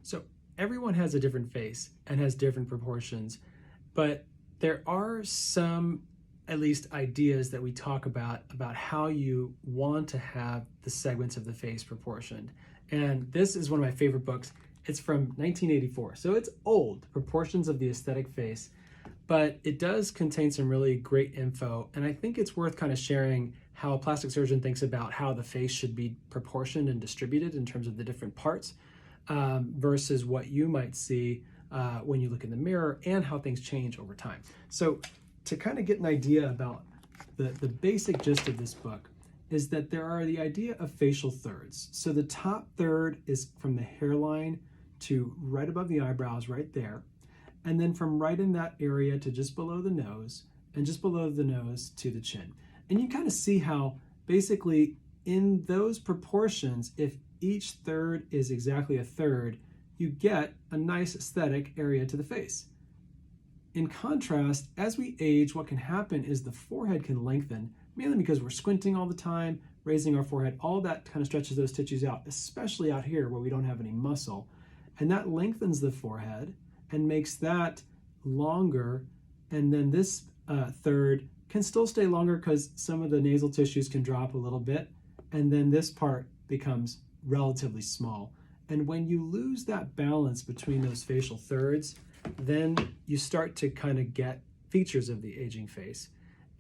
So everyone has a different face and has different proportions, but there are some, at least, ideas that we talk about how you want to have the segments of the face proportioned. And this is one of my favorite books. It's from 1984, so it's old, Proportions of the Aesthetic Face, but it does contain some really great info, and I think it's worth kind of sharing how a plastic surgeon thinks about how the face should be proportioned and distributed in terms of the different parts, versus what you might see when you look in the mirror, and how things change over time. So to kind of get an idea about the basic gist of this book is that there are the idea of facial thirds. So the top third is from the hairline to right above the eyebrows, right there. And then from right in that area to just below the nose, and just below the nose to the chin. And you kind of see how basically in those proportions, if each third is exactly a third, you get a nice aesthetic area to the face. In contrast, as we age, what can happen is the forehead can lengthen, mainly because we're squinting all the time, raising our forehead. All that kind of stretches those tissues out, especially out here where we don't have any muscle. And that lengthens the forehead and makes that longer. And then this third can still stay longer because some of the nasal tissues can drop a little bit. And then this part becomes relatively small. And when you lose that balance between those facial thirds, then you start to kind of get features of the aging face.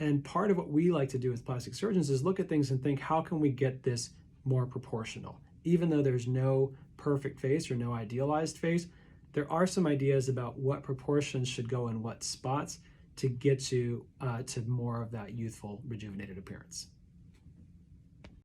And part of what we like to do as plastic surgeons is look at things and think, how can we get this more proportional? Even though there's no perfect face or no idealized face, there are some ideas about what proportions should go in what spots to get you to more of that youthful, rejuvenated appearance.